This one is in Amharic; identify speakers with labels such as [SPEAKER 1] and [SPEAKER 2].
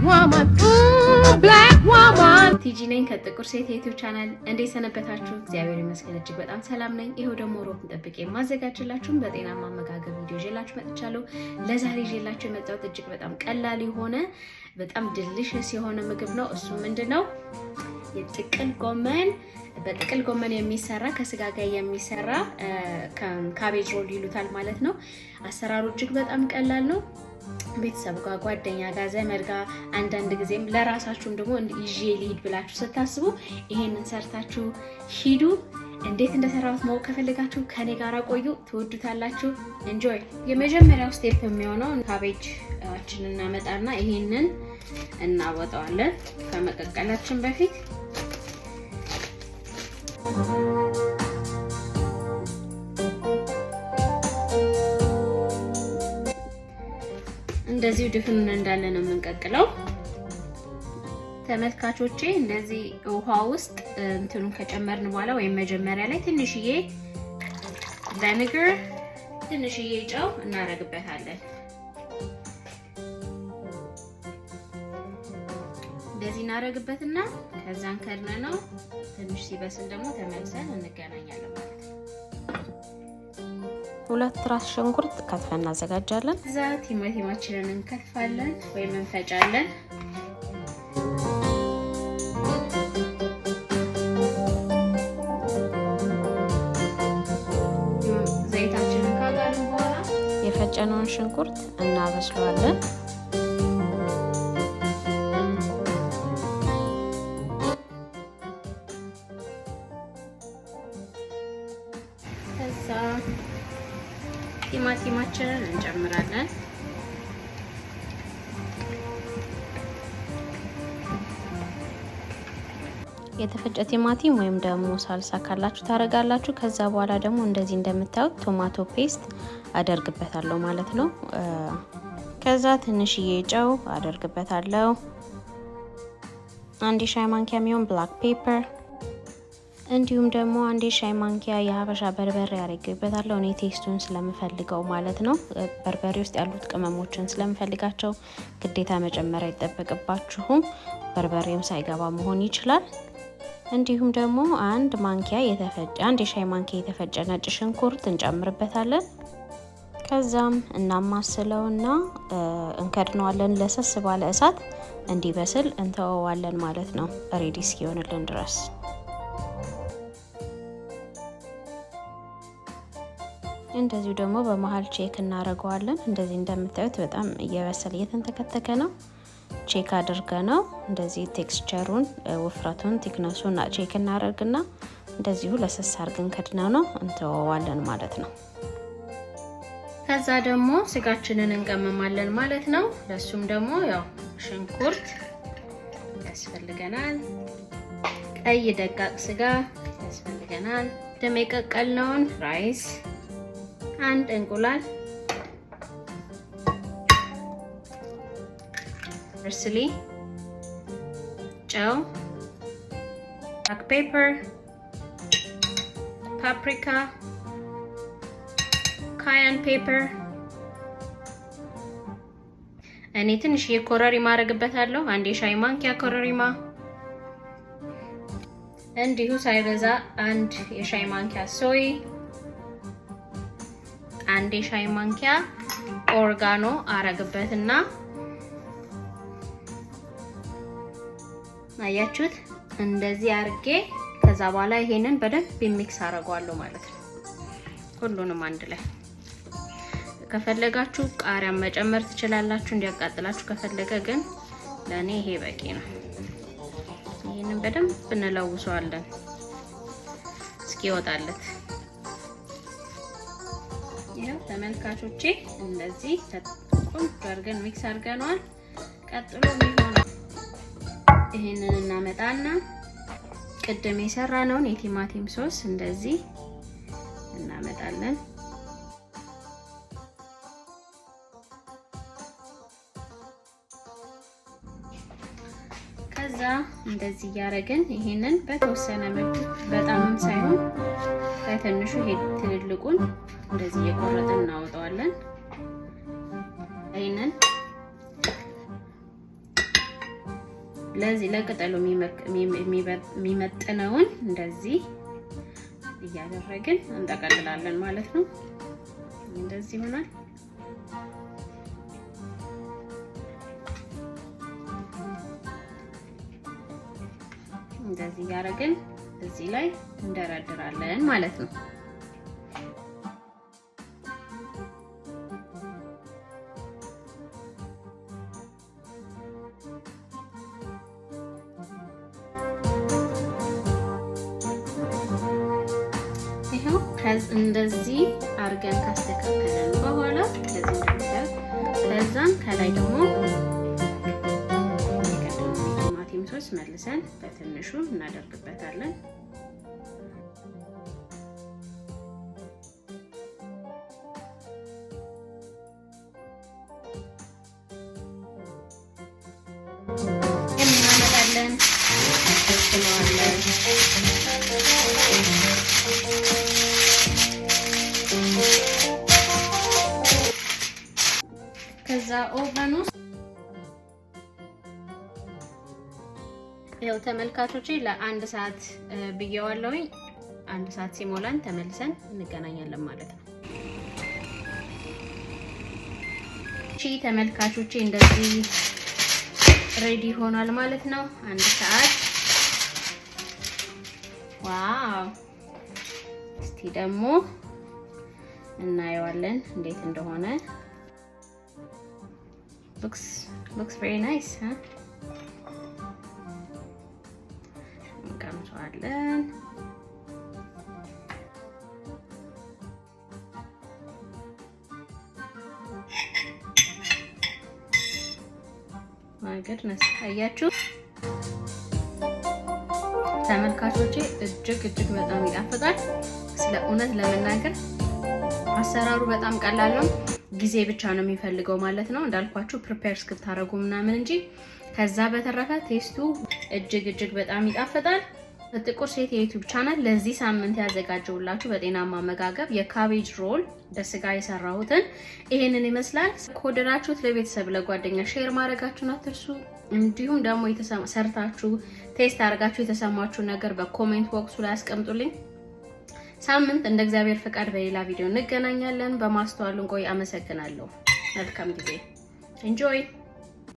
[SPEAKER 1] woman, ooh, black woman.
[SPEAKER 2] ቲጂ ነኝ ከጥቁር ሴት የዩቲዩብ ቻናል። እንዴት ሰነበታችሁ? እግዚአብሔር ይመስገን እጅግ በጣም ሰላም ነኝ። ይሄው ደግሞ ሮብ ጠብቄ ማዘጋጅላችሁም በጤናማ አመጋገብ ቪዲዮ ይዤላችሁ መጥቻለሁ። ለዛሬ ይዤላችሁ የመጣሁት እጅግ በጣም ቀላል የሆነ በጣም ዲሊሽስ የሆነ ምግብ ነው። እሱ ምንድነው? የጥቅል ጎመን በጥቅል ጎመን የሚሰራ ከስጋ ጋር የሚሰራ ካቤጅ ሮል ይሉታል ማለት ነው። አሰራሩ እጅግ በጣም ቀላል ነው። ቤተሰብ ጋር ጓደኛ ጋር ዘመድ ጋር አንዳንድ ጊዜም ለራሳችሁም ደግሞ ይዤ ልሂድ ብላችሁ ስታስቡ ይሄንን ሰርታችሁ ሂዱ። እንዴት እንደሰራሁት ማወቅ ከፈለጋችሁ ከኔ ጋር ቆዩ፣ ትወዱታላችሁ። ኤንጆይ። የመጀመሪያው ስቴፕ የሚሆነው ካቤጃችንን እናመጣና ይሄንን እናወጣዋለን ከመቀቀላችን በፊት። እንደዚህ ድፍኑን እንዳለ ነው የምንቀቅለው። ተመልካቾቼ እንደዚህ ውሃ ውስጥ እንትኑን ከጨመርን በኋላ ወይም መጀመሪያ ላይ ትንሽዬ ቪኒገር፣ ትንሽዬ ጨው እናረግበታለን። እንደዚህ እናረግበትና ከዛን ከድነነው ትንሽ ሲበስል ደግሞ ተመልሰን እንገናኛለን ማለት ነው።
[SPEAKER 3] ሁለት ራስ ሽንኩርት ከትፈን እናዘጋጃለን።
[SPEAKER 2] እዛ ቲማቲማችንን እንከትፋለን ወይም እንፈጫለን። ዘይታችንን ካጋልን በኋላ
[SPEAKER 3] የፈጨነውን ሽንኩርት እናበስለዋለን።
[SPEAKER 2] ከዛ ቲማቲማችንን እንጨምራለን።
[SPEAKER 3] የተፈጨ ቲማቲም ወይም ደግሞ ሳልሳ ካላችሁ ታረጋላችሁ። ከዛ በኋላ ደግሞ እንደዚህ እንደምታዩት ቶማቶ ፔስት አደርግበታለሁ ማለት ነው። ከዛ ትንሽዬ ጨው አደርግበታለሁ። አንድ ሻይ ማንኪያ የሚሆን ብላክ ፔፐር እንዲሁም ደግሞ አንድ ሻይ ማንኪያ የሀበሻ በርበሬ አድርጌበታለሁ። እኔ ቴስቱን ስለምፈልገው ማለት ነው። በርበሬ ውስጥ ያሉት ቅመሞችን ስለምፈልጋቸው ግዴታ መጨመር አይጠበቅባችሁም። በርበሬም ሳይገባ መሆን ይችላል። እንዲሁም ደግሞ አንድ የሻይ ማንኪያ የተፈጨ ነጭ ሽንኩርት እንጨምርበታለን። ከዛም እናማስለውና እንከድነዋለን። ለሰስ ባለ እሳት እንዲበስል እንተወዋለን ማለት ነው፣ ሬዲ እስኪሆንልን ድረስ። እንደዚሁ ደግሞ በመሃል ቼክ እናደርገዋለን። እንደዚህ እንደምታዩት በጣም እየበሰለ እየተንተከተከ ነው። ቼክ አድርገነው እንደዚህ ቴክስቸሩን፣ ውፍረቱን፣ ቲክነሱን ቼክ እናደርግና እንደዚሁ ለሰስ አድርገን ከድነው ነው እንተወዋለን ማለት ነው።
[SPEAKER 2] ከዛ ደግሞ ስጋችንን እንቀመማለን ማለት ነው። ለሱም ደግሞ ያው ሽንኩርት ያስፈልገናል፣ ቀይ ደቃቅ ስጋ ያስፈልገናል፣ ደም የቀቀልነውን ራይስ፣ አንድ እንቁላል፣ ፐርስሊ፣ ጨው፣ ብላክ ፔፐር፣ ፓፕሪካ፣ ካያን ፔፐር። እኔ ትንሽ የኮረሪማ አረግበታለሁ። አንድ የሻይ ማንኪያ ኮረሪማ፣ እንዲሁ ሳይበዛ አንድ የሻይ ማንኪያ ሶይ፣ አንድ የሻይ ማንኪያ ኦርጋኖ አረግበትና አያችሁት እንደዚህ አርጌ ከዛ በኋላ ይሄንን በደንብ ሚክስ አረጋለሁ ማለት ነው፣ ሁሉንም አንድ ላይ። ከፈለጋችሁ ቃሪያም መጨመር ትችላላችሁ እንዲያቃጥላችሁ ከፈለገ፣ ግን ለኔ ይሄ በቂ ነው። ይሄንን በደንብ እንለውሰዋለን እስኪወጣለት። ይሄው ተመልካቾቼ እንደዚህ ቆንጆ አድርገን ሚክስ አድርገናል። ቀጥሎ የሚሆነው ይሄንን እናመጣና ቅድም የሰራነውን የቲማቲም ሶስ እንደዚህ እናመጣለን። ከዛ እንደዚህ ያረግን ይሄንን በተወሰነ መልኩ በጣምም ሳይሆን በትንሹ ትልልቁን እንደዚህ የቆረጥን እናወጣዋለን። ይሄንን ለዚህ ለቅጠሉ የሚመጥነውን እንደዚህ እያደረግን እንጠቀልላለን ማለት ነው። እንደዚህ ይሆናል። እንደዚህ ያደረግን እዚህ ላይ እንደረድራለን ማለት ነው። ይሄው እንደዚህ አርገን ካስተካከለን በኋላ ከዚህ ከዛን ከላይ ደግሞ ሶስ መልሰን በትንሹ እናደርግበታለን። እናመጣለን እንጥለዋለን። ከዛ ኦቨን ውስጥ ያው ተመልካቾቼ ለአንድ ሰዓት ብየዋለሁኝ። አንድ ሰዓት ሲሞላን ተመልሰን እንገናኛለን ማለት ነው። እሺ ተመልካቾቼ እንደዚህ ሬዲ ሆኗል ማለት ነው። አንድ ሰዓት ዋው! እስቲ ደግሞ እናየዋለን እንዴት እንደሆነ። looks very nice, huh? እንቀምሰዋለን። ማይ ጉድነስ አያችሁ ተመልካቾቼ እጅግ በጣም ይጣፍጣል። ስለ እውነት ለመናገር አሰራሩ በጣም ቀላል ነው። ጊዜ ብቻ ነው የሚፈልገው ማለት ነው። እንዳልኳችሁ ፕሪፔር እስክታረጉ ምናምን እንጂ ከዛ በተረፈ ቴስቱ እጅግ በጣም ይጣፍጣል። ጥቁር ሴት የዩቲዩብ ቻናል ለዚህ ሳምንት ያዘጋጀውላችሁ በጤናማ አመጋገብ የካቤጅ ሮል በስጋ የሰራሁትን ይሄንን ይመስላል። ከወደዳችሁት ለቤተሰብ ለጓደኛ ሼር ማድረጋችሁን አትርሱ። እንዲሁም ደግሞ ሰርታችሁ ቴስት አድርጋችሁ የተሰማችሁ ነገር በኮሜንት ቦክሱ ላይ አስቀምጡልኝ። ሳምንት እንደ እግዚአብሔር ፍቃድ በሌላ ቪዲዮ እንገናኛለን። በማስተዋል እንቆይ። አመሰግናለሁ። መልካም ጊዜ። ኢንጆይ